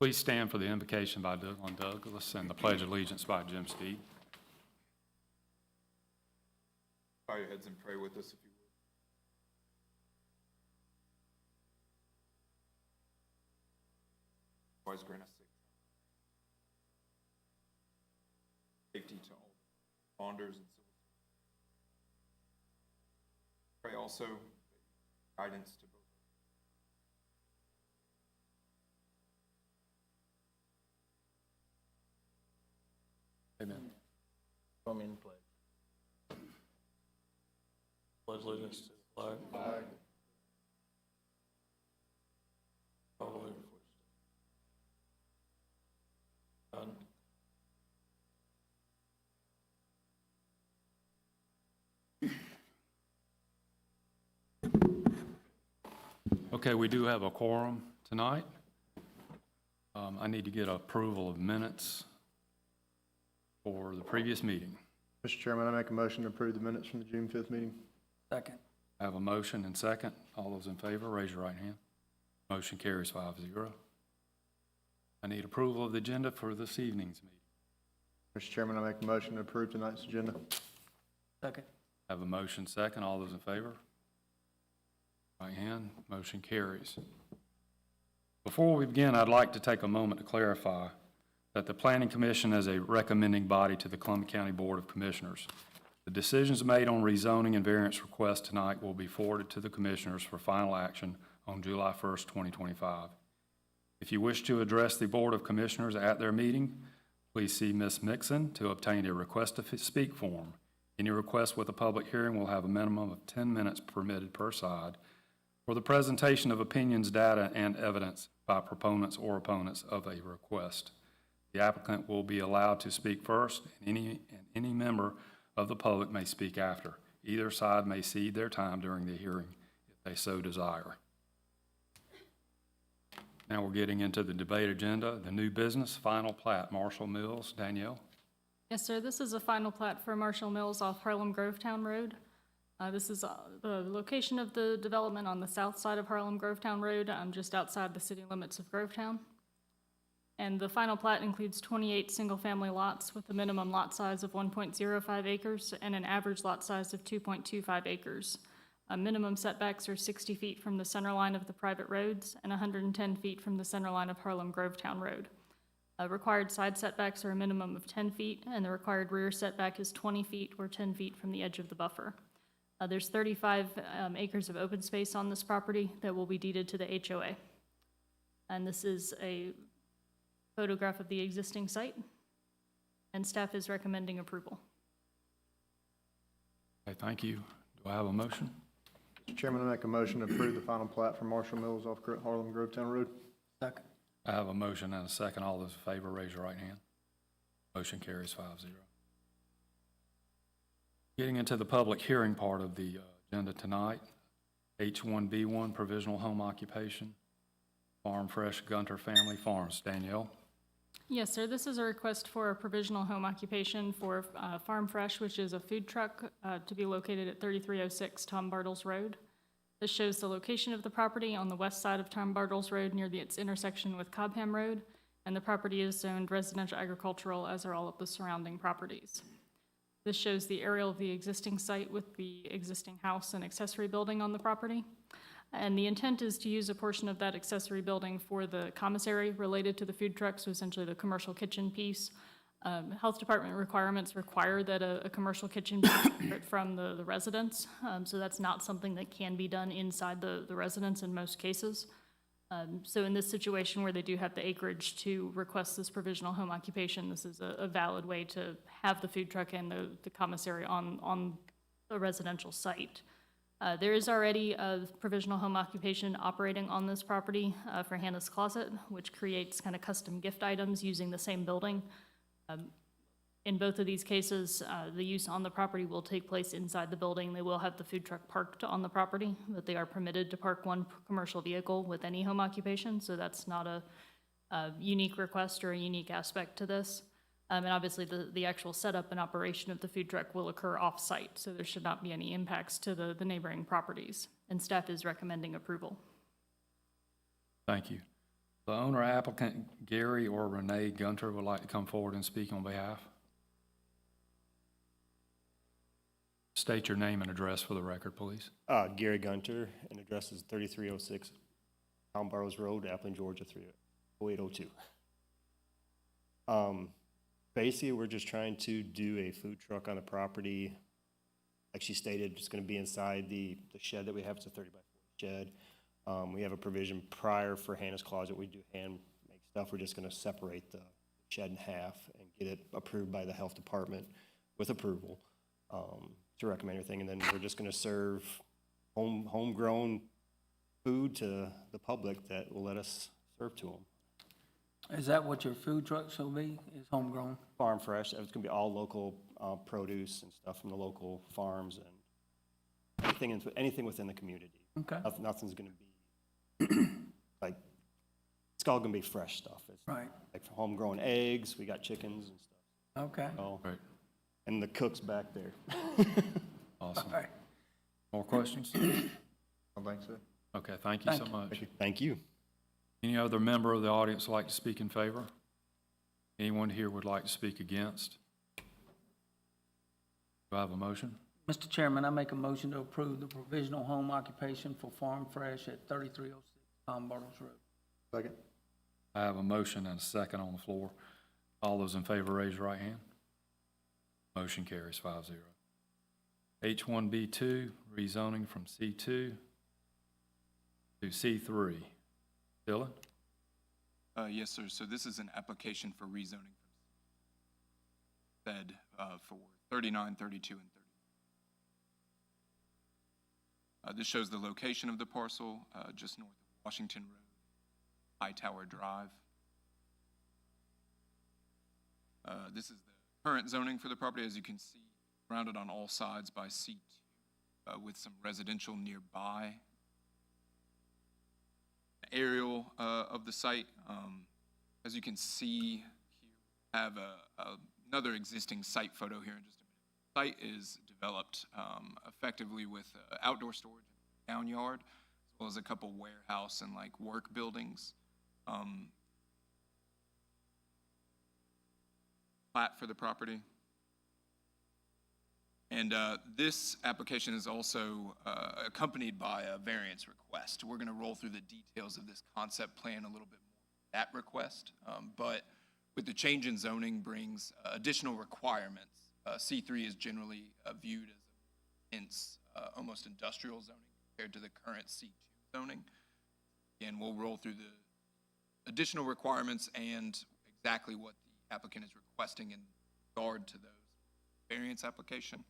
Please stand for the invocation by Dylan Douglas and the Pledge of Allegiance by Jim Steed. Bow your heads and pray with us if you would. Always grant us safety to all responders and civil servants. Pray also guidance to both. Amen. Join me in pledge. Pledge allegiance to the flag. God. Okay, we do have a quorum tonight. I need to get approval of minutes for the previous meeting. Mr. Chairman, I make a motion to approve the minutes from the June 5th meeting. Second. I have a motion and second. All those in favor, raise your right hand. Motion carries 5-0. I need approval of the agenda for this evening's meeting. Mr. Chairman, I make a motion to approve tonight's agenda. Second. I have a motion second. All those in favor? Right hand. Motion carries. Before we begin, I'd like to take a moment to clarify that the Planning Commission is a recommending body to the Columbia County Board of Commissioners. The decisions made on rezoning and variance requests tonight will be forwarded to the Commissioners for final action on July 1st, 2025. If you wish to address the Board of Commissioners at their meeting, please see Ms. Mixon to obtain a request to speak form. Any request with a public hearing will have a minimum of 10 minutes permitted per side for the presentation of opinions, data, and evidence by proponents or opponents of a request. The applicant will be allowed to speak first, and any member of the public may speak after. Either side may cede their time during the hearing if they so desire. Now we're getting into the debate agenda, the new business, final plat, Marshall Mills. Danielle? Yes, sir. This is a final plat for Marshall Mills off Harlem Grovetown Road. This is the location of the development on the south side of Harlem Grovetown Road, just outside the city limits of Grovetown. And the final plat includes 28 single-family lots with a minimum lot size of 1.05 acres and an average lot size of 2.25 acres. Minimum setbacks are 60 feet from the center line of the private roads and 110 feet from the center line of Harlem Grovetown Road. Required side setbacks are a minimum of 10 feet, and the required rear setback is 20 feet or 10 feet from the edge of the buffer. There's 35 acres of open space on this property that will be deeded to the HOA. And this is a photograph of the existing site, and staff is recommending approval. Okay, thank you. Do I have a motion? Mr. Chairman, I make a motion to approve the final plat for Marshall Mills off Harlem Grovetown Road. Second. I have a motion and a second. All those in favor, raise your right hand. Motion carries 5-0. Getting into the public hearing part of the agenda tonight, H1B1 provisional home occupation, Farm Fresh Gunter Family Farms. Danielle? Yes, sir. This is a request for a provisional home occupation for Farm Fresh, which is a food truck to be located at 3306 Tom Bartles Road. This shows the location of the property on the west side of Tom Bartles Road near its intersection with Cobham Road, and the property is zoned residential agricultural, as are all of the surrounding properties. This shows the aerial of the existing site with the existing house and accessory building on the property. And the intent is to use a portion of that accessory building for the commissary related to the food truck, so essentially the commercial kitchen piece. Health department requirements require that a commercial kitchen be separate from the residence, so that's not something that can be done inside the residence in most cases. So in this situation where they do have the acreage to request this provisional home occupation, this is a valid way to have the food truck and the commissary on a residential site. There is already a provisional home occupation operating on this property for Hannah's Closet, which creates kind of custom gift items using the same building. In both of these cases, the use on the property will take place inside the building. They will have the food truck parked on the property, but they are permitted to park one commercial vehicle with any home occupation, so that's not a unique request or a unique aspect to this. And obviously the actual setup and operation of the food truck will occur off-site, so there should not be any impacts to the neighboring properties. And staff is recommending approval. Thank you. The owner applicant, Gary or Renee Gunter, would like to come forward and speak on behalf. State your name and address for the record, please. Gary Gunter, and address is 3306 Town Barrows Road, Appling, Georgia, 30802. Basically, we're just trying to do a food truck on the property. Like she stated, it's gonna be inside the shed that we have. It's a 30 by 40 shed. We have a provision prior for Hannah's Closet. We do handmade stuff. We're just gonna separate the shed in half and get it approved by the health department with approval, to recommend everything. And then we're just gonna serve homegrown food to the public that will let us serve to them. Is that what your food trucks will be, is homegrown? Farm fresh, it's gonna be all local, produce and stuff from the local farms and anything within the community. Okay, Nothing's gonna be, like, it's all gonna be fresh stuff. It's right, like homegrown eggs, we got chickens and stuff. okay, So, Right. and the cook's back there. Awesome. all right. More questions? I think so. Okay, thank you so Thank you. much. Thank you. Any other member of the audience would like to speak in favor? Anyone here would like to speak against? Do I have a motion? Mr. Chairman, I make a motion to approve the provisional home occupation for Farm Fresh at 3306 Tom Bartles Road. Second. I have a motion and a second on the floor. All those in favor, raise your right hand. Motion carries 5-0. H1B2, rezoning from C2 to C3. Dylan? Yes, sir. So this is an application for rezoning from said for 39, 32, and 30. This shows the location of the parcel just north of Washington Road, Hightower Drive. This is the current zoning for the property. As you can see, surrounded on all sides by C2 with some residential nearby. Aerial of the site. As you can see here, we have another existing site photo here in just a minute. The site is developed effectively with outdoor storage and town yard, as well as a couple warehouse and like work buildings. Plat for the property. And this application is also accompanied by a variance request. We're going to roll through the details of this concept plan a little bit more, that request. But with the change in zoning brings additional requirements. C3 is generally viewed as intense, almost industrial zoning compared to the current C2 zoning. And we'll roll through the additional requirements and exactly what the applicant is requesting in regard to those variance application.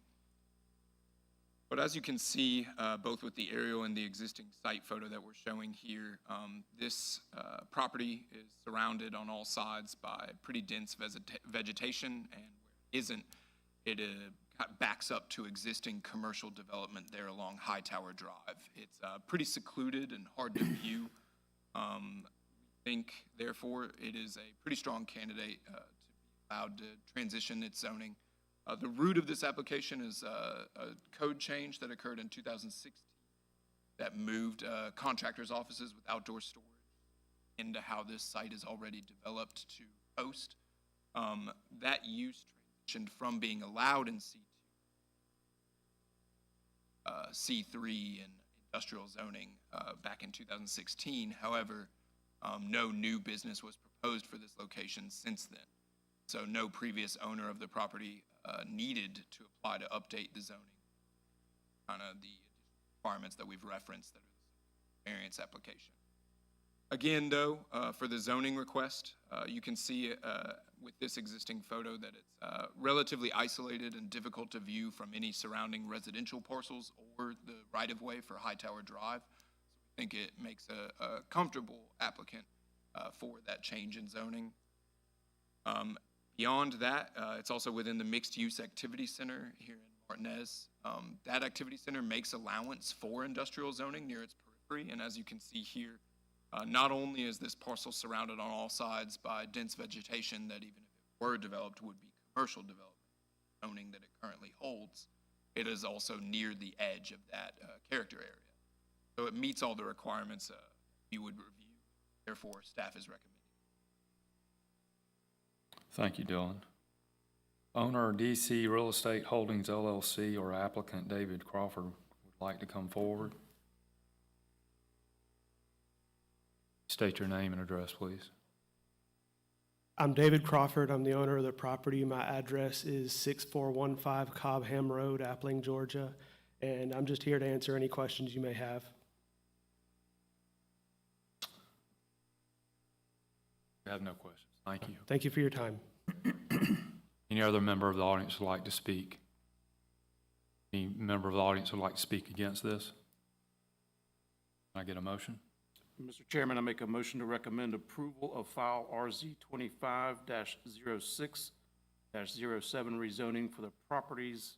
But as you can see, both with the aerial and the existing site photo that we're showing here, this property is surrounded on all sides by pretty dense vegetation, and where it isn't, it backs up to existing commercial development there along Hightower Drive. It's pretty secluded and hard to view. We think, therefore, it is a pretty strong candidate to be allowed to transition its zoning. The root of this application is a code change that occurred in 2016 that moved contractors' offices with outdoor storage into how this site is already developed to host. That use transitioned from being allowed in C3 and industrial zoning back in 2016. However, no new business was proposed for this location since then. So no previous owner of the property needed to apply to update the zoning, kind of the requirements that we've referenced that are the variance application. Again, though, for the zoning request, you can see with this existing photo that it's relatively isolated and difficult to view from any surrounding residential parcels or the right-of-way for Hightower Drive. So we think it makes a comfortable applicant for that change in zoning. Beyond that, it's also within the mixed-use activity center here in Martinez. That activity center makes allowance for industrial zoning near its periphery, and as you can see here, not only is this parcel surrounded on all sides by dense vegetation that even if it were developed would be commercial development zoning that it currently holds, it is also near the edge of that character area. So it meets all the requirements you would review Therefore, staff is recommending. Thank you, Dylan. Owner DC Real Estate Holdings LLC or applicant David Crawford would like to come forward. State your name and address, please. I'm David Crawford. I'm the owner of the property. My address is 6415 Cobham Road, Appling, Georgia, and I'm just here to answer any questions you may have. I have no questions. Thank you. Thank you for your time. Any other member of the audience would like to speak? Any member of the audience would like to speak against this? Can I get a motion? Mr. Chairman, I make a motion to recommend approval of file RZ 25-06-07 rezoning for the properties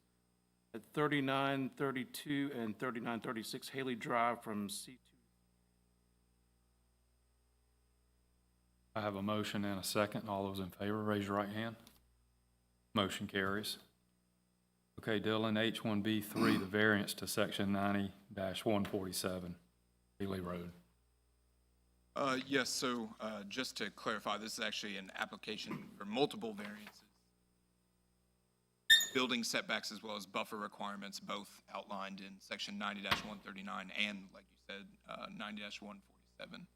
at 3932 and 3936 Haley Drive from C2. I have a motion and a second. All those in favor, raise your right hand. Motion carries. Okay, Dylan, H1B3, the variance to section 90-147, Haley Road. Yes, so just to clarify, this is actually an application for multiple variances. Building setbacks as well as buffer requirements, both outlined in section 90-139 and, like you said, 90-147.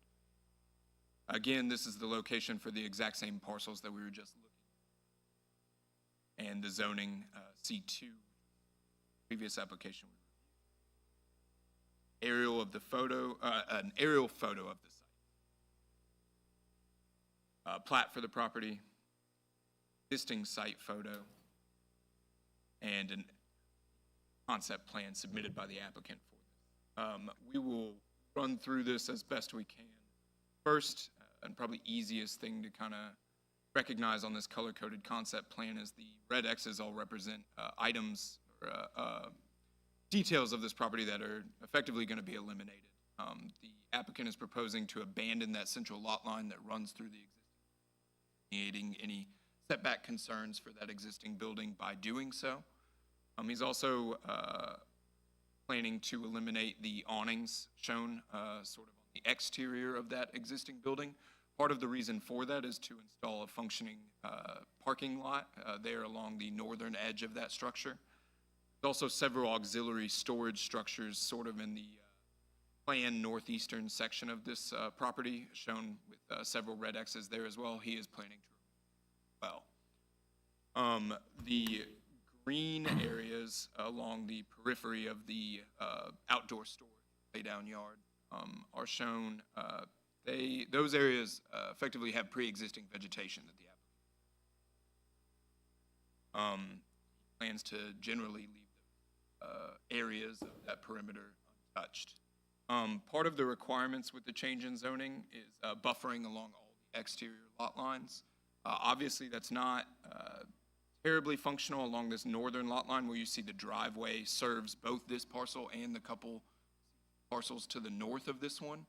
Again, this is the location for the exact same parcels that we were just looking at. And the zoning C2, previous application. Aerial of the photo, an aerial photo of the site. Plat for the property, existing site photo, and a concept plan submitted by the applicant for this. We will run through this as best we can. First, and probably easiest thing to kind of recognize on this color-coded concept plan is the red X's all represent items or details of this property that are effectively going to be eliminated. The applicant is proposing to abandon that central lot line that runs through the existing, creating any setback concerns for that existing building by doing so. He's also planning to eliminate the awnings shown sort of on the exterior of that existing building. Part of the reason for that is to install a functioning parking lot there along the northern edge of that structure. There's also several auxiliary storage structures sort of in the planned northeastern section of this property, shown with several red X's there as well. He is planning to remove well. The green areas along the periphery of the outdoor storage laydown yard are shown. Those areas effectively have pre-existing vegetation that the applicant plans to generally leave the areas of that perimeter untouched. Part of the requirements with the change in zoning is buffering along all the exterior lot lines. Obviously, that's not terribly functional along this northern lot line where you see the driveway serves both this parcel and the couple parcels to the north of this one.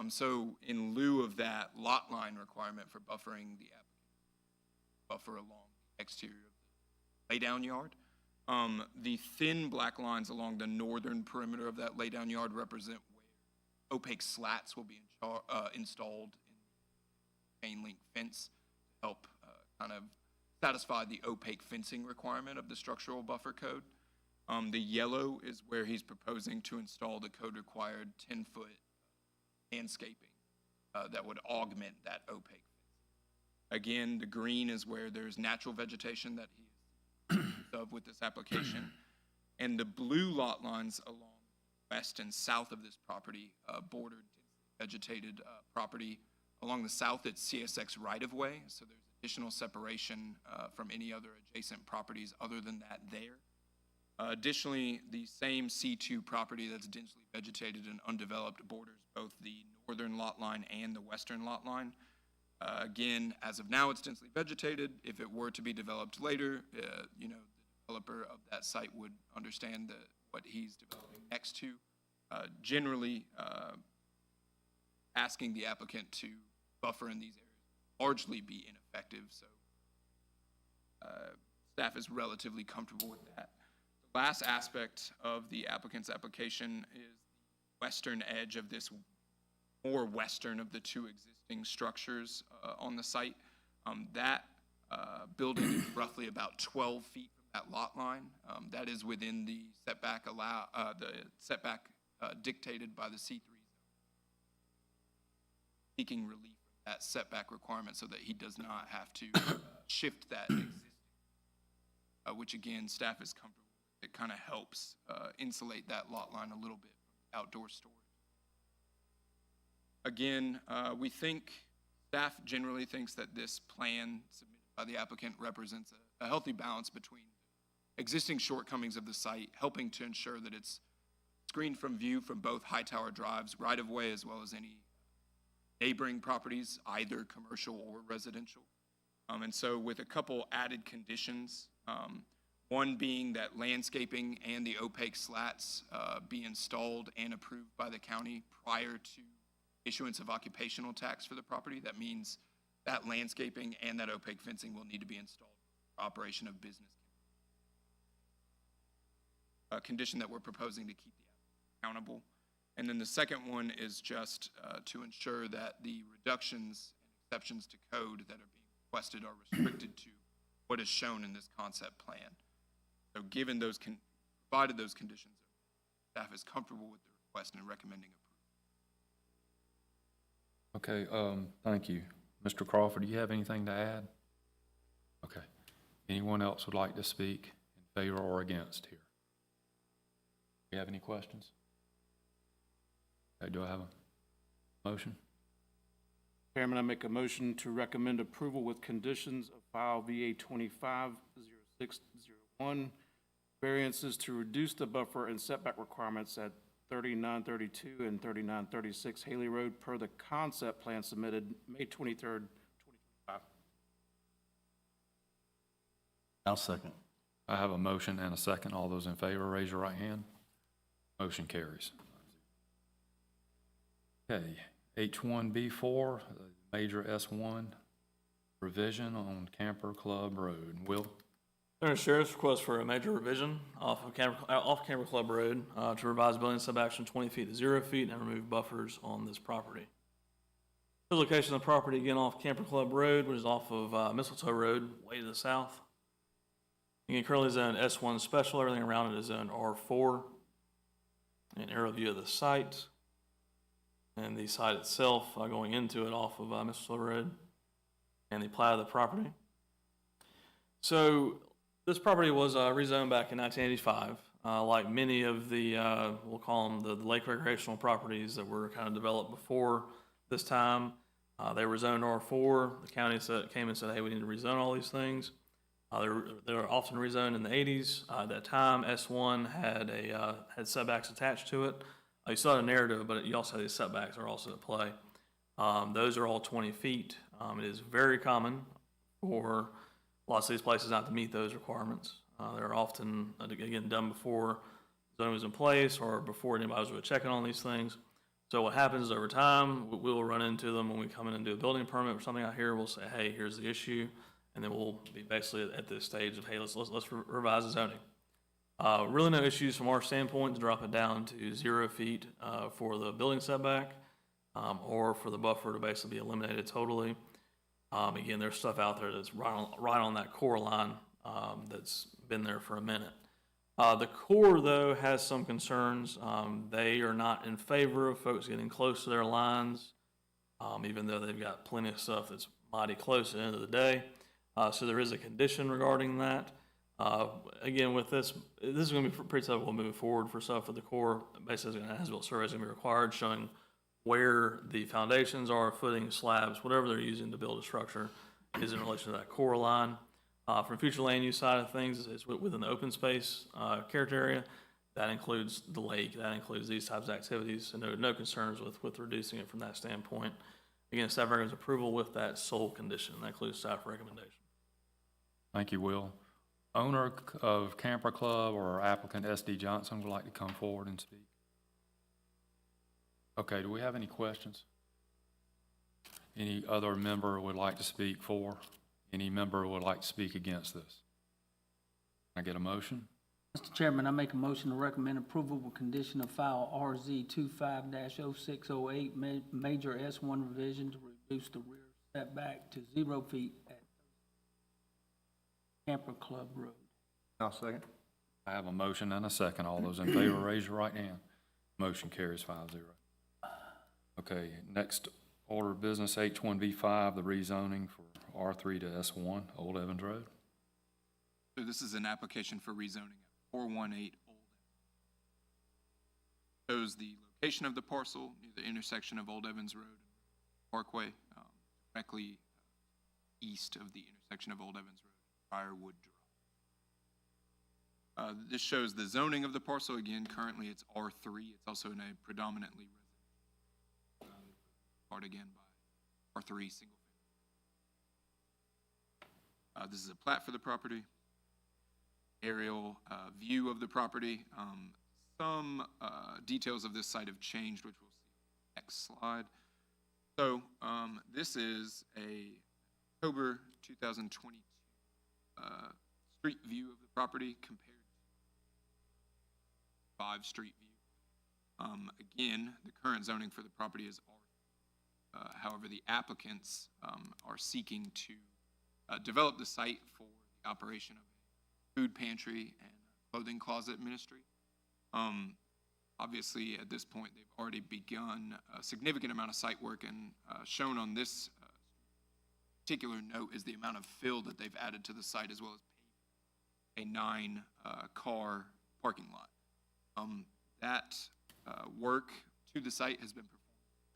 So in lieu of that lot line requirement for buffering, the applicant buffer along the exterior of the laydown yard. The thin black lines along the northern perimeter of that laydown yard represent where opaque slats will be installed in the chain link fence to help kind of satisfy the opaque fencing requirement of the structural buffer code. The yellow is where he's proposing to install the code required 10-foot landscaping that would augment that opaque fence. Again, the green is where there's natural vegetation that he is of with this application. And the blue lot lines along west and south of this property bordered vegetated property. Along the south, it's CSX right-of-way, so there's additional separation from any other adjacent properties other than that there. Additionally, the same C2 property that's densely vegetated and undeveloped borders both the northern lot line and the western lot line. Again, as of now, it's densely vegetated. If it were to be developed later, the developer of that site would understand what he's developing next to. Generally, asking the applicant to buffer in these areas would largely be ineffective, so staff is relatively comfortable with that. The last aspect of the applicant's application is the western edge of this more western of the two existing structures on the site. That building is roughly about 12 feet from that lot line. That is within the setback dictated by the C3 zone. Seeking relief from that setback requirement so that he does not have to shift that existing, which again, staff is comfortable with. It kind of helps insulate that lot line a little bit from outdoor storage. Again, staff generally thinks that this plan submitted by the applicant represents a healthy balance between existing shortcomings of the site, helping to ensure that it's screened from view from both Hightower Drive's right-of-way as well as any neighboring properties, either commercial or residential. And so with a couple added conditions, one being that landscaping and the opaque slats be installed and approved by the county prior to issuance of occupational tax for the property. That means that landscaping and that opaque fencing will need to be installed for operation of business. A condition that we're proposing to keep the applicant accountable. And then the second one is just to ensure that the reductions and exceptions to code that are being requested are restricted to what is shown in this concept plan. So given those, provided those conditions, staff is comfortable with the request and recommending approval. Okay, thank you. Mr. Crawford, do you have anything to add? Okay. Anyone else would like to speak in favor or against here? Do you have any questions? Okay, do I have a motion? Chairman, I make a motion to recommend approval with conditions of file VA 250601, variances to reduce the buffer and setback requirements at 3932 and 3936 Haley Road per the concept plan submitted May 23rd, 2025. I'll second. I have a motion and a second. All those in favor, raise your right hand. Motion carries. Okay, H1B4, major S1 revision on Camper Club Road. Will? Under Sheriff's request for a major revision off Camper Club Road to revise building setbacks from 20 feet to 0 feet and remove buffers on this property. The location of the property again off Camper Club Road, which is off of Mistletoe Road, way to the south. Again, currently zoned S1 special. Everything around it is zoned R4. An aerial view of the site and the site itself going into it off of Mistletoe Road and the plat of the property. So this property was rezoned back in 1985. Like many of the, we'll call them the lake recreational properties that were kind of developed before this time, they were zoned R4. The county came and said, hey, we need to rezone all these things. They were often rezoned in the 80s. At that time, S1 had setbacks attached to it. You saw the narrative, but you also have these setbacks are also at play. Those are all 20 feet. It is very common for lots of these places not to meet those requirements. They're often, again, done before zoning was in place or before anybody was really checking on these things. So what happens is over time, we'll run into them when we come in and do a building permit or something out here. We'll say, hey, here's the issue. And then we'll be basically at this stage of, hey, let's revise the zoning. Really no issues from our standpoint to drop it down to 0 feet for the building setback or for the buffer to basically be eliminated totally. Again, there's stuff out there that's right on that core line that's been there for a minute. The Corps, though, has some concerns. They are not in favor of folks getting close to their lines, even though they've got plenty of stuff that's mighty close at the end of the day. So there is a condition regarding that. Again, with this is going to be pretty typical moving forward for stuff with the Corps. Basically, an as-built survey is going to be required showing where the foundations are, footing, slabs, whatever they're using to build a structure is in relation to that core line. From future land use side of things, it's within the open space character area. That includes the lake. That includes these types of activities. And no concerns with reducing it from that standpoint. Again, staff recommends approval with that sole condition. That includes staff recommendation. Thank you, Will. Owner of Camper Club or applicant S.D. Johnson would like to come forward and speak. Okay, do we have any questions? Any other member would like to speak for? Any member would like to speak against this? Can I get a motion? Mr. Chairman, I make a motion to recommend approval with condition of file RZ 25-0608, major S1 revision to reduce the rear setback to 0 feet at Camper Club Road. I'll second. I have a motion and a second. All those in favor, raise your right hand. Motion carries 5-0. Okay, next order of business, H1B5, the rezoning for R3 to S1, Old Evans Road. So this is an application for rezoning at 418 Old Evans. Shows the location of the parcel near the intersection of Old Evans Road and Parkway, directly east of the intersection of Old Evans Road, Briarwood Drive. This shows the zoning of the parcel. Again, currently it's R3. It's also in a predominantly residential part, again, by R3 single family. This is a plat for the property. Aerial view of the property. Some details of this site have changed, which we'll see next slide. So this is a October 2022 street view of the property compared to 5 street view. Again, the current zoning for the property is R. However, the applicants are seeking to develop the site for the operation of a food pantry and clothing closet ministry. Obviously, at this point, they've already begun a significant amount of site work, and shown on this particular note is the amount of fill that they've added to the site, as well as a 9-car parking lot. That work to the site has been performed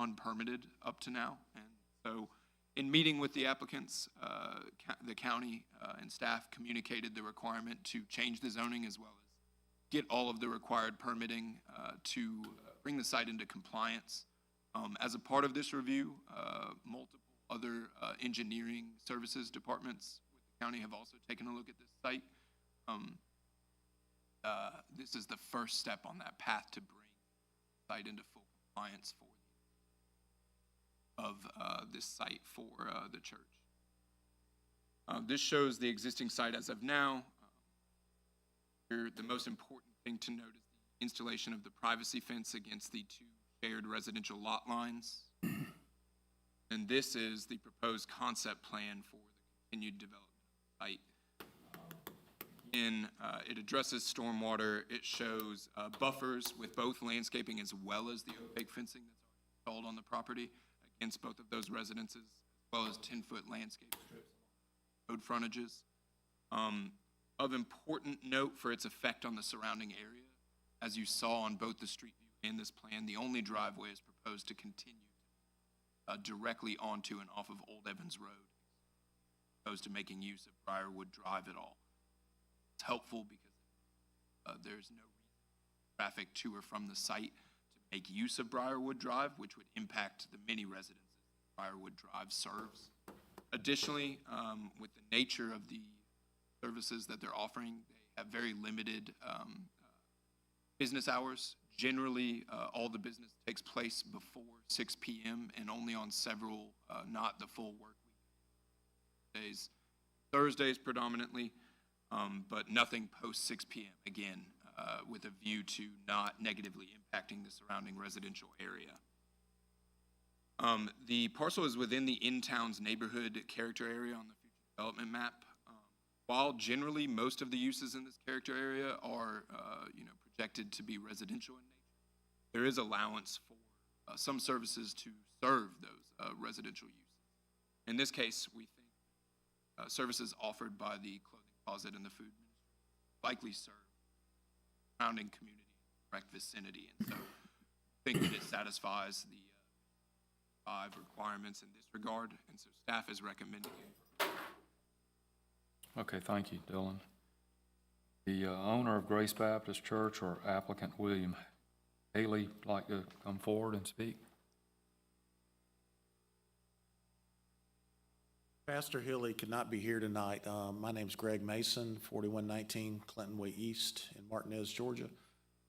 unpermitted up to now, and so in meeting with the applicants, the county and staff communicated the requirement to change the zoning as well as get all of the required permitting to bring the site into compliance. As a part of this review, multiple other engineering services departments with the county have also taken a look at this site. This is the first step on that path to bring the site into full compliance of this site for the church. This shows the existing site as of now. Here, the most important thing to note is the installation of the privacy fence against the 2 shared residential lot lines. And this is the proposed concept plan for the continued development of the site. It addresses stormwater. It shows buffers with both landscaping as well as the opaque fencing that's already installed on the property against both of those residences, as well as 10-foot landscape strips, road frontages. Of important note for its effect on the surrounding area, as you saw on both the street view and this plan, the only driveway is proposed to continue directly onto and off of Old Evans Road, opposed to making use of Briarwood Drive at all. It's helpful because there's no traffic to or from the site to make use of Briarwood Drive, which would impact the many residences Briarwood Drive serves. Additionally, with the nature of the services that they're offering, they have very limited business hours. Generally, all the business takes place before 6 p.m. and only on several, not the full work week days. Thursdays predominantly, but nothing post 6 p.m. Again, with a view to not negatively impacting the surrounding residential area. The parcel is within the in-town's neighborhood character area on the future development map. While generally most of the uses in this character area are, projected to be residential in nature, there is allowance for some services to serve those residential uses. In this case, we think services offered by the clothing closet and the food ministry likely serve the surrounding community in direct vicinity, and so I think that it satisfies the 5 requirements in this regard, and so staff is recommending it. Okay, thank you, Dylan. The owner of Grace Baptist Church or applicant William Haley like to come forward and speak? Pastor Hilly could not be here tonight. My name's Greg Mason, 4119 Clinton Way East in Martinez, Georgia.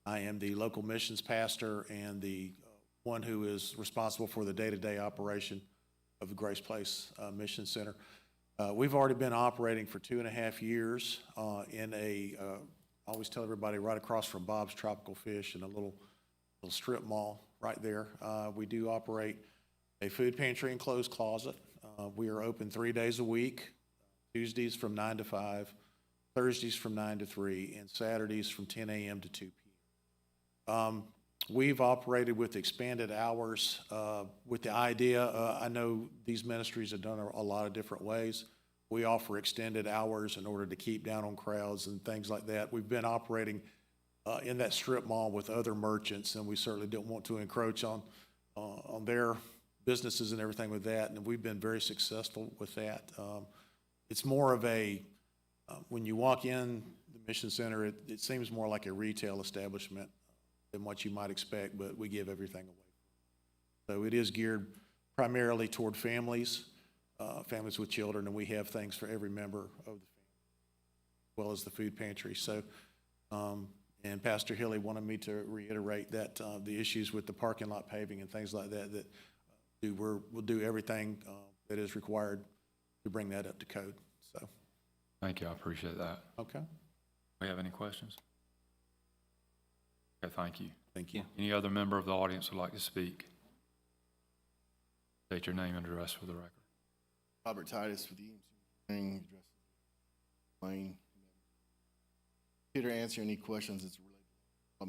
I am the local missions pastor and the one who is responsible for the day-to-day operation of the Grace Place Mission Center. We've already been operating for 2.5 years in a I always tell everybody, right across from Bob's Tropical Fish and a little strip mall right there. We do operate a food pantry and clothes closet. We are open 3 days a week, Tuesdays from 9 to 5, Thursdays from 9 to 3, and Saturdays from 10 a.m. to 2 p.m. We've operated with expanded hours with the idea, I know these ministries have done a lot of different ways. We offer extended hours in order to keep down on crowds and things like that. We've been operating in that strip mall with other merchants, and we certainly don't want to encroach on their businesses and everything with that, and we've been very successful with that. It's more of a, when you walk in the Mission Center, it seems more like a retail establishment than what you might expect, but we give everything away. So it is geared primarily toward families, families with children, and we have things for every member of the family, as well as the food pantry. So, and Pastor Hilly wanted me to reiterate that the issues with the parking lot paving and things like that, we'll do everything that is required to bring that up to code. So, Thank you, I appreciate that. okay. We have any questions? Okay, thank you. Thank you. Any other member of the audience would like to speak? State your name and address for the record. Robert Titus with EMC Engineering, address Lane. Here to answer any questions that's related to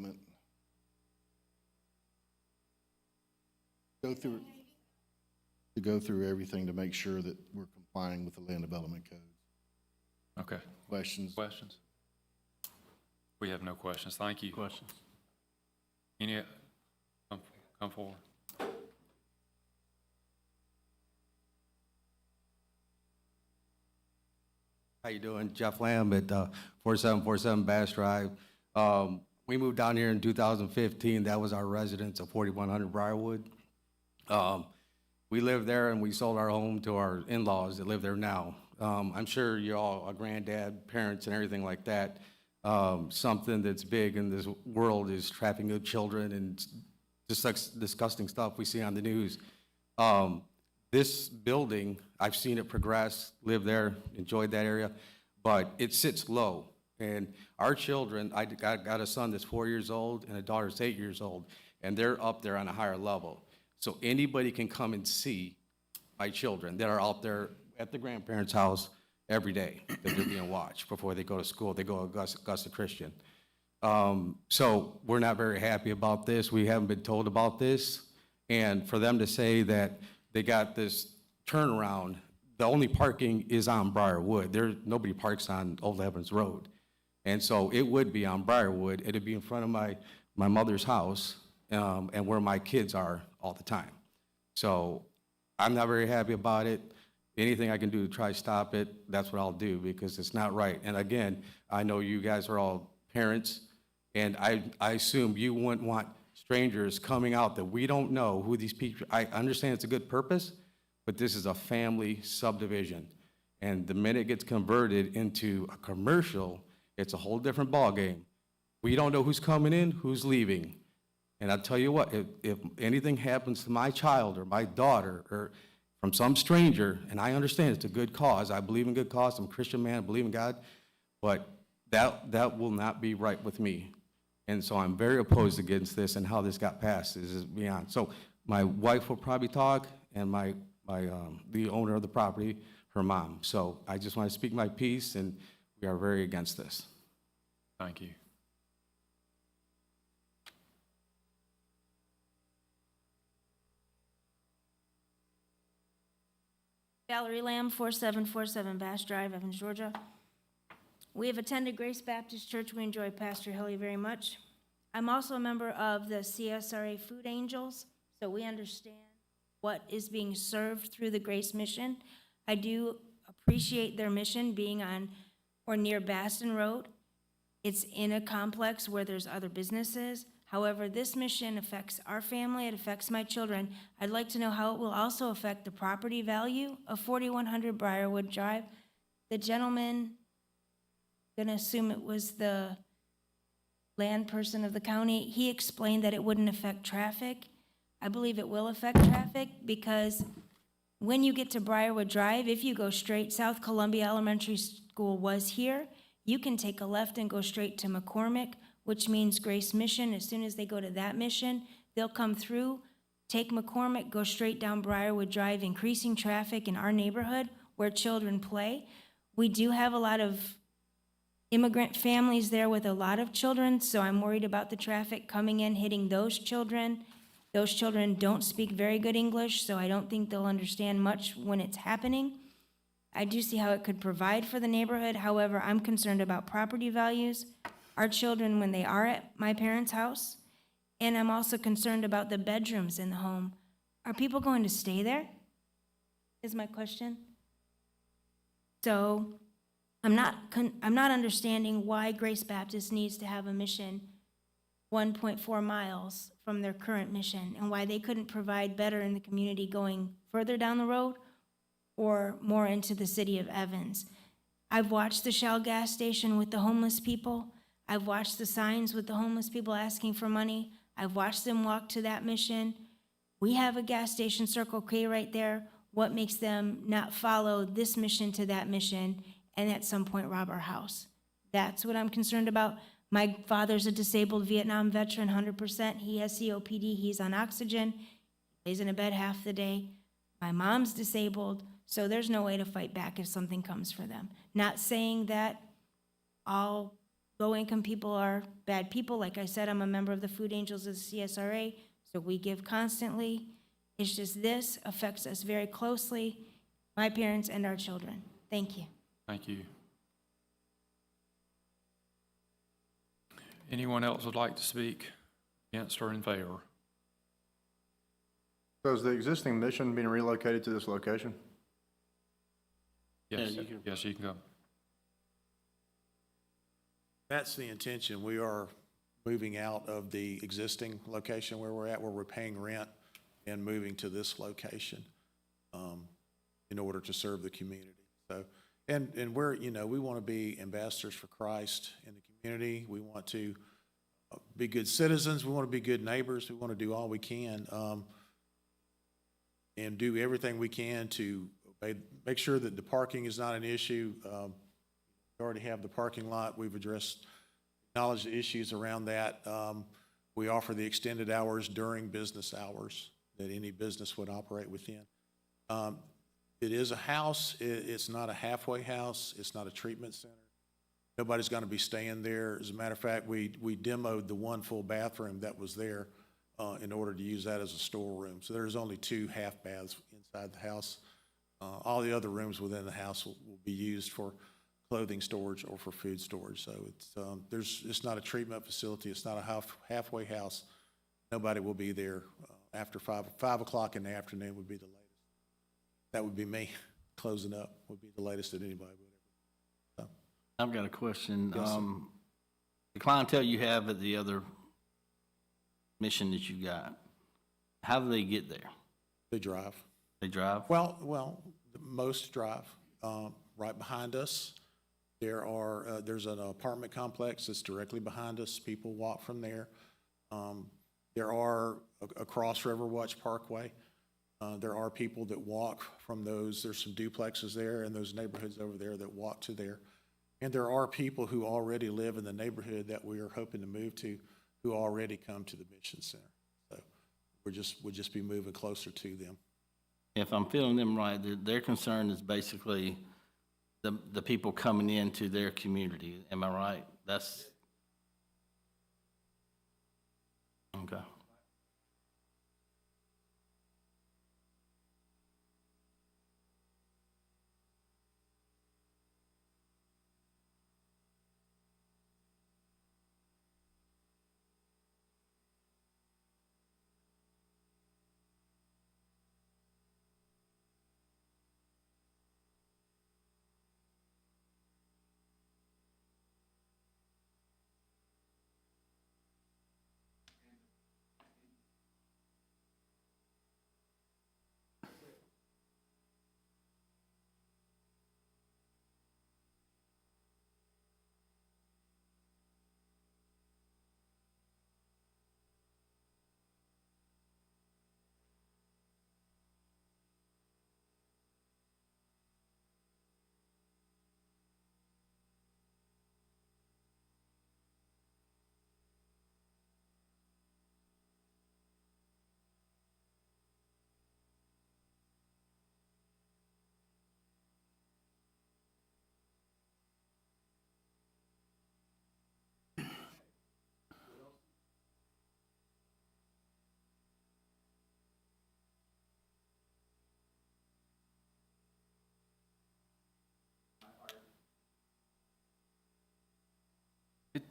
development. Go through everything to make sure that we're complying with the land development codes. Okay, Questions? questions? We have no questions, thank you. Questions? Any, come forward. How you doing? Jeff Lamb at 4747 Bass Drive. We moved down here in 2015. That was our residence of 4100 Briarwood. We lived there and we sold our home to our in-laws that live there now. I'm sure you're all a granddad, parents, and everything like that. Something that's big in this world is trafficking of children and just disgusting stuff we see on the news. This building, I've seen it progress, lived there, enjoyed that area, but it sits low. And our children, I got a son that's 4 years old and a daughter that's 8 years old, and they're up there on a higher level. So anybody can come and see my children that are out there at the grandparents' house every day that they're being watched before they go to school. They go to Augusta Christian. So we're not very happy about this. We haven't been told about this. And for them to say that they got this turnaround, the only parking is on Briarwood. Nobody parks on Old Evans Road. And so it would be on Briarwood. It'd be in front of my mother's house and where my kids are all the time. So I'm not very happy about it. Anything I can do to try to stop it, that's what I'll do, because it's not right. And again, I know you guys are all parents, and I assume you wouldn't want strangers coming out that we don't know who these people. I understand it's a good purpose, but this is a family subdivision. And the minute it gets converted into a commercial, it's a whole different ballgame. We don't know who's coming in, who's leaving. And I'll tell you what, if anything happens to my child or my daughter or from some stranger, and I understand it's a good cause, I believe in good cause, I'm a Christian man, I believe in God, but that will not be right with me. And so I'm very opposed against this, and how this got passed is beyond. So my wife will probably talk, and the owner of the property, her mom. So I just want to speak my piece, and we are very against this. Thank you. Valerie Lamb, 4747 Bass Drive, Evans, Georgia. We have attended Grace Baptist Church. We enjoy Pastor Hilly very much. I'm also a member of the CSRA Food Angels, so we understand what is being served through the Grace Mission. I do appreciate their mission being on or near Baston Road. It's in a complex where there's other businesses. However, this mission affects our family, it affects my children. I'd like to know how it will also affect the property value of 4100 Briarwood Drive. The gentleman, gonna assume it was the land person of the county, he explained that it wouldn't affect traffic. I believe it will affect traffic because when you get to Briarwood Drive, if you go straight, South Columbia Elementary School was here, you can take a left and go straight to McCormick, which means Grace Mission. As soon as they go to that mission, they'll come through, take McCormick, go straight down Briarwood Drive, increasing traffic in our neighborhood where children play. We do have a lot of immigrant families there with a lot of children, so I'm worried about the traffic coming in, hitting those children. Those children don't speak very good English, so I don't think they'll understand much when it's happening. I do see how it could provide for the neighborhood. However, I'm concerned about property values, our children when they are at my parents' house, and I'm also concerned about the bedrooms in the home. Are people going to stay there? Is my question. So I'm not understanding why Grace Baptist needs to have a mission 1.4 miles from their current mission, and why they couldn't provide better in the community going further down the road or more into the city of Evans. I've watched the Shell gas station with the homeless people. I've watched the signs with the homeless people asking for money. I've watched them walk to that mission. We have a gas station, Circle K, right there. What makes them not follow this mission to that mission and at some point rob our house? That's what I'm concerned about. My father's a disabled Vietnam veteran, 100%. He has COPD. He's on oxygen. He lays in a bed half the day. My mom's disabled, so there's no way to fight back if something comes for them. Not saying that all low-income people are bad people. Like I said, I'm a member of the Food Angels of the CSRA, so we give constantly. It's just this affects us very closely, my parents and our children. Thank you. Thank you. Anyone else would like to speak against or in favor? So is the existing mission being relocated to this location? Yes, Yeah, you can- yes, you can go. That's the intention. We are moving out of the existing location where we're at, where we're paying rent, and moving to this location in order to serve the community. So, and we're, we want to be ambassadors for Christ in the community. We want to be good citizens. We want to be good neighbors. We want to do all we can and do everything we can to make sure that the parking is not an issue. We already have the parking lot. We've acknowledged the issues around that. We offer the extended hours during business hours that any business would operate within. It is a house. It's not a halfway house. It's not a treatment center. Nobody's going to be staying there. As a matter of fact, we demoed the one full bathroom that was there in order to use that as a storeroom. So there's only 2 half baths inside the house. All the other rooms within the house will be used for clothing storage or for food storage. So it's not a treatment facility. It's not a halfway house. Nobody will be there after 5 o'clock in the afternoon would be the latest. That would be me closing up, would be the latest that anybody would ever. So. I've got a question. Yes, sir. The clientele you have at the other mission that you got, how do they get there? They drive. They drive? Well, most drive. Right behind us, there's an apartment complex that's directly behind us. People walk from there. There are across Riverwatch Parkway. There are people that walk from those. There's some duplexes there and those neighborhoods over there that walk to there. And there are people who already live in the neighborhood that we are hoping to move to who already come to the Mission Center. So we'll just be moving closer to them. If I'm feeling them right, their concern is basically the people coming into their community. Am I right? That's, okay.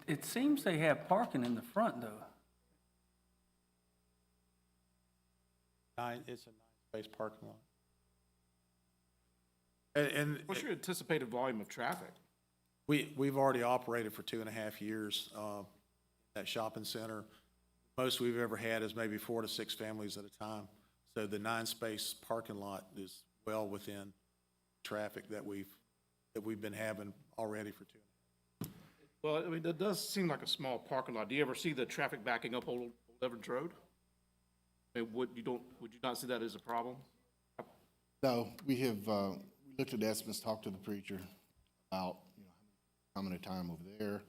It seems they have parking in the front, though. It's a nine-space parking lot. And What's your anticipated volume of traffic? we've already operated for 2.5 years, that shopping center. Most we've ever had is maybe 4 to 6 families at a time. So the 9-space parking lot is well within traffic that we've been having already for 2. Well, I mean, that does seem like a small parking lot. Do you ever see the traffic backing up Old Evans Road? I mean, would you not see that as a problem? No, we have, we looked at the estimates, talked to the preacher about, how many time over there.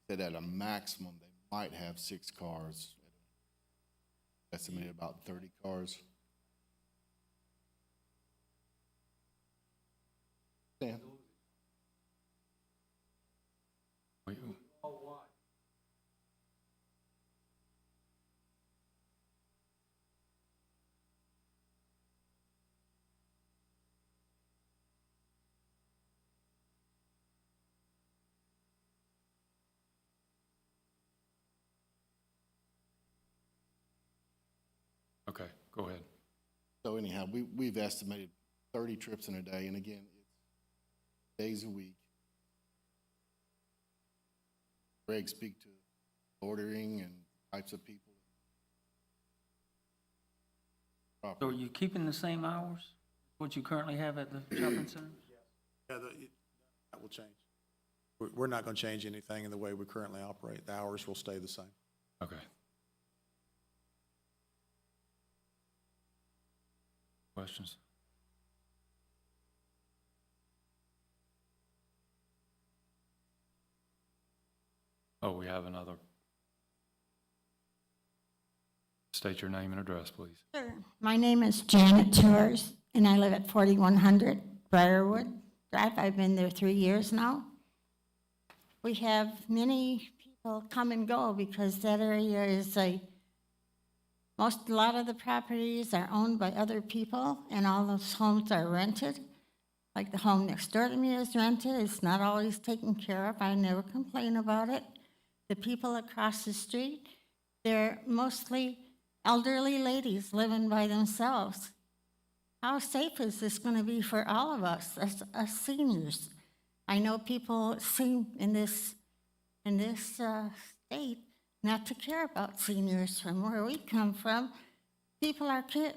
He said at a maximum, they might have 6 cars. Estimated about 30 cars. Dan? Wait, okay, go ahead. So anyhow, we've estimated 30 trips in a day, and again, it's days a week. Greg, speak to ordering and types of people. So are you keeping the same hours, what you currently have at the shopping center? Yeah, that will change. We're not going to change anything in the way we currently operate. The hours will stay the same. Okay. Questions? Oh, we have another. State your name and address, please. Sure. My name is Janet Tours, and I live at 4100 Briarwood Drive. I've been there 3 years now. We have many people come and go because that area is a lot of the properties are owned by other people, and all those homes are rented. Like the home next door to me is rented. It's not always taken care of. I never complain about it. The people across the street, they're mostly elderly ladies living by themselves. How safe is this going to be for all of us as seniors? I know people seem in this state not to care about seniors. From where we come from, people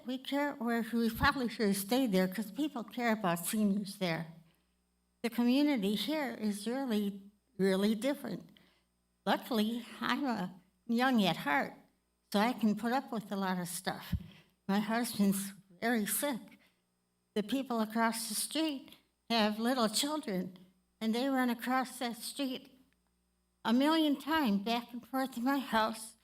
we care where we probably should have stayed there because people care about seniors there. The community here is really, really different. Luckily, I'm young at heart, so I can put up with a lot of stuff. My husband's very sick. The people across the street have little children, and they run across that street 1,000,000 times back and forth to my house,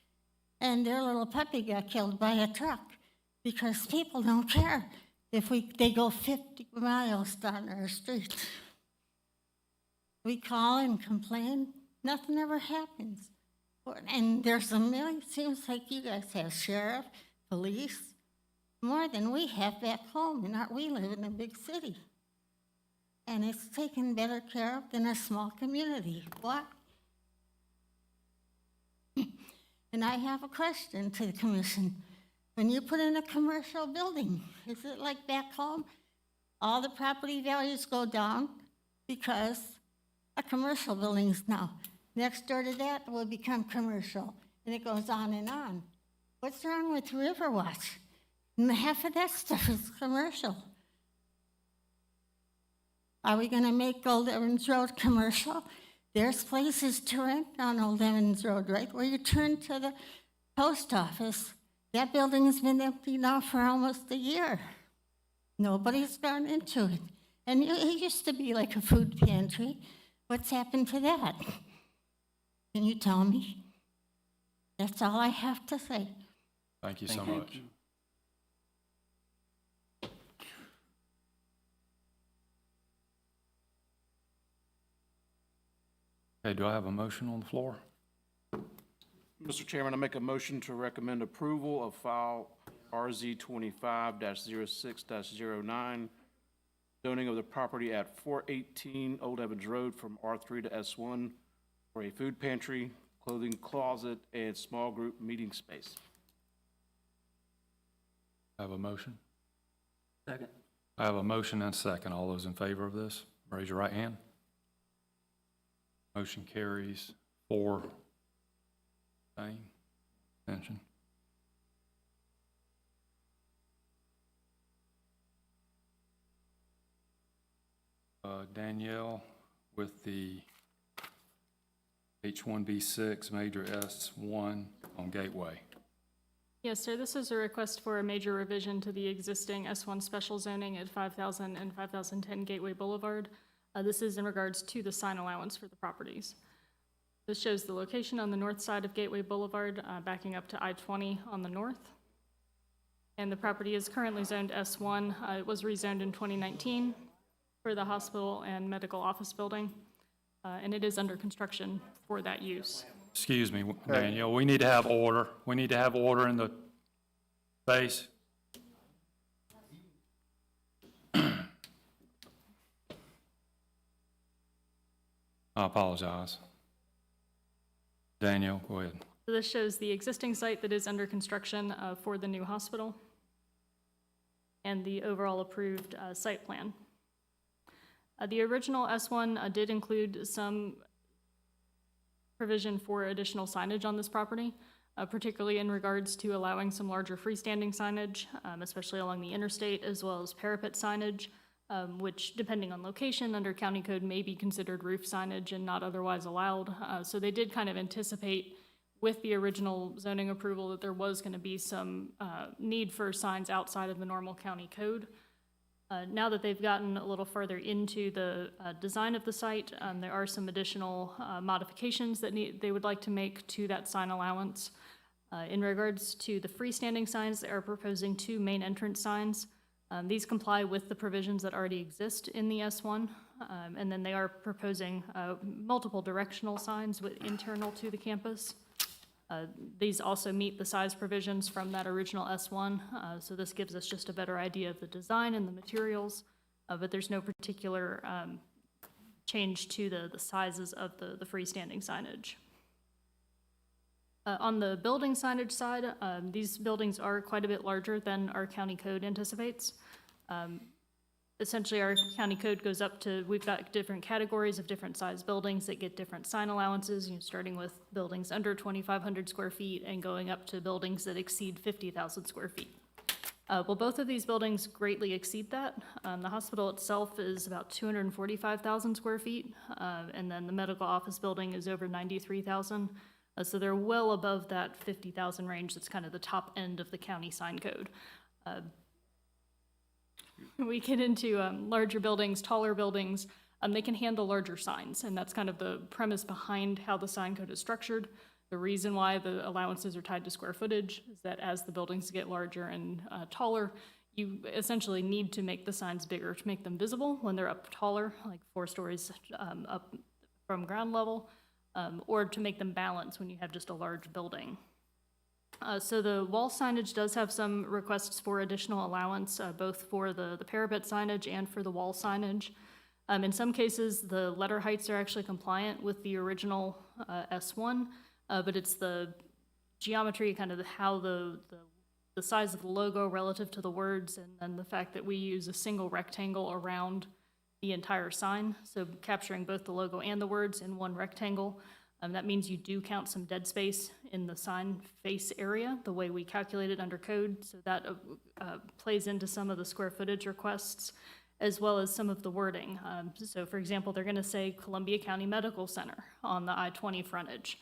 and their little puppy got killed by a truck because people don't care if they go 50 miles down our street. We call and complain, nothing ever happens. And there's seems like you guys have sheriff, police, more than we have back home, and we live in a big city. And it's taken better care of than a small community. Why? And I have a question to the commission. When you put in a commercial building, is it like back home? All the property values go down because a commercial building's now. Next door to that will become commercial, and it goes on and on. What's wrong with Riverwatch? And half of that stuff is commercial. Are we going to make Old Evans Road commercial? There's places to rent on Old Evans Road, right, where you turn to the post office. That building has been empty now for almost a year. Nobody's gone into it. And it used to be like a food pantry. What's happened to that? Can you tell me? That's all I have to say. Thank you so much. Okay, do I have a motion on the floor? Mr. Chairman, I make a motion to recommend approval of file RZ 25-06-09, zoning of the property at 418 Old Evans Road from R3 to S1, for a food pantry, clothing closet, and small group meeting space. Have a motion? Second. I have a motion and a second. All those in favor of this, raise your right hand. Motion carries 4. Abstention. Danielle, with the H1B6 Major S1 on Gateway. Yes, sir, this is a request for a major revision to the existing S1 special zoning at 5000 and 5010 Gateway Boulevard. This is in regards to the sign allowance for the properties. This shows the location on the north side of Gateway Boulevard, backing up to I-20 on the north. And the property is currently zoned S1. It was rezoned in 2019 for the hospital and medical office building, and it is under construction for that use. Excuse me, Danielle, we need to have order. We need to have order in the space. I apologize. Danielle, go ahead. So this shows the existing site that is under construction for the new hospital and the overall approved site plan. The original S1 did include some provision for additional signage on this property, particularly in regards to allowing some larger freestanding signage, especially along the interstate, as well as parapet signage, which, depending on location, under county code may be considered roof signage and not otherwise allowed. So they did kind of anticipate with the original zoning approval that there was going to be some need for signs outside of the normal county code. Now that they've gotten a little further into the design of the site, there are some additional modifications that they would like to make to that sign allowance. In regards to the freestanding signs, they are proposing 2 main entrance signs. These comply with the provisions that already exist in the S1, and then they are proposing multiple directional signs internal to the campus. These also meet the size provisions from that original S1, so this gives us just a better idea of the design and the materials, but there's no particular change to the sizes of the freestanding signage. On the building signage side, these buildings are quite a bit larger than our county code anticipates. Essentially, our county code goes up to, we've got different categories of different size buildings that get different sign allowances, starting with buildings under 2,500 square feet and going up to buildings that exceed 50,000 square feet. Well, both of these buildings greatly exceed that. The hospital itself is about 245,000 square feet, and then the medical office building is over 93,000. So they're well above that 50,000 range. That's kind of the top end of the county sign code. We get into larger buildings, taller buildings, they can handle larger signs, and that's kind of the premise behind how the sign code is structured. The reason why the allowances are tied to square footage is that as the buildings get larger and taller, you essentially need to make the signs bigger to make them visible when they're up taller, like 4 stories up from ground level, or to make them balance when you have just a large building. So the wall signage does have some requests for additional allowance, both for the parapet signage and for the wall signage. In some cases, the letter heights are actually compliant with the original S1, but it's the geometry, kind of how the size of the logo relative to the words, and then the fact that we use a single rectangle around the entire sign, so capturing both the logo and the words in one rectangle. That means you do count some dead space in the sign face area, the way we calculate it under code, so that plays into some of the square footage requests, as well as some of the wording. So for example, they're gonna say Columbia County Medical Center on the I-20 frontage.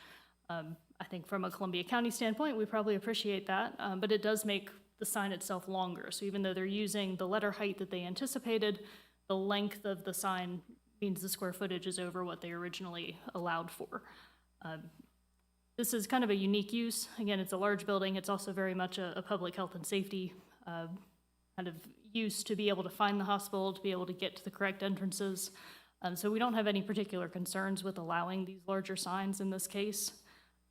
I think from a Columbia County standpoint, we probably appreciate that, but it does make the sign itself longer. So even though they're using the letter height that they anticipated, the length of the sign means the square footage is over what they originally allowed for. This is kind of a unique use. Again, it's a large building. It's also very much a public health and safety kind of use to be able to find the hospital, to be able to get to the correct entrances. So we don't have any particular concerns with allowing these larger signs in this case.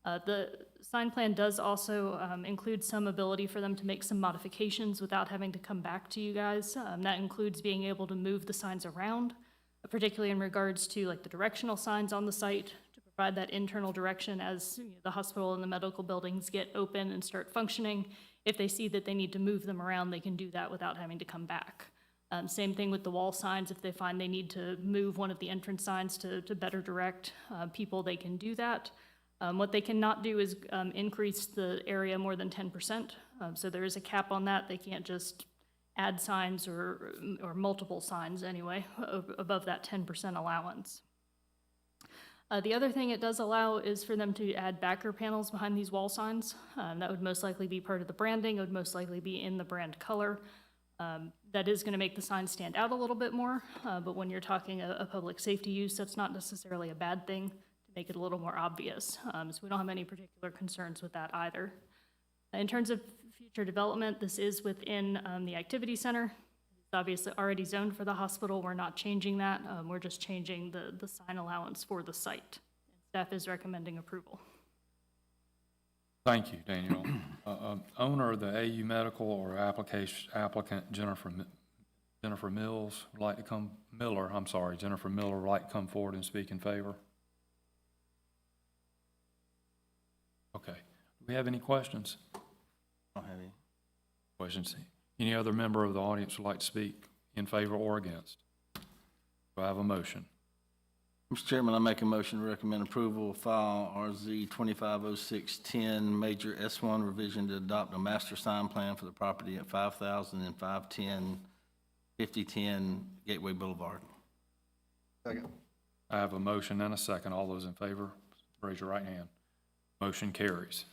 The sign plan does also include some ability for them to make some modifications without having to come back to you guys. That includes being able to move the signs around, particularly in regards to like the directional signs on the site, to provide that internal direction as the hospital and the medical buildings get open and start functioning. If they see that they need to move them around, they can do that without having to come back. Same thing with the wall signs. If they find they need to move one of the entrance signs to better direct people, they can do that. What they cannot do is increase the area more than 10%. So there is a cap on that. They can't just add signs or multiple signs anyway, above that 10% allowance. The other thing it does allow is for them to add backer panels behind these wall signs. That would most likely be part of the branding. It would most likely be in the brand color. That is going to make the sign stand out a little bit more, but when you're talking a public safety use, that's not necessarily a bad thing to make it a little more obvious. So we don't have any particular concerns with that either. In terms of future development, this is within the activity center. It's obviously already zoned for the hospital. We're not changing that. We're just changing the sign allowance for the site. Staff is recommending approval. Thank you, Daniel. Owner of the AU Medical or applicant Jennifer Miller would like to come forward and speak in favor. Okay. Do we have any questions? I don't have any. Questions? Any other member of the audience would like to speak in favor or against? Do I have a motion? Mr. Chairman, I make a motion to recommend approval of file RZ 250610, major S1 revision to adopt a master sign plan for the property at 5000 and 510 5010 Gateway Boulevard. Second. I have a motion and a second. All those in favor, raise your right hand. Motion carries.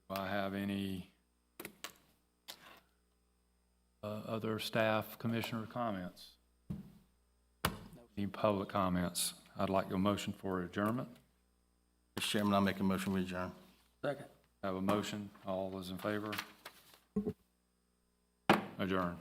Do I have any other staff commissioner comments? Any public comments? I'd like a motion for adjournment. Mr. Chairman, I make a motion we adjourn. Second. I have a motion. All those in favor? Adjourn.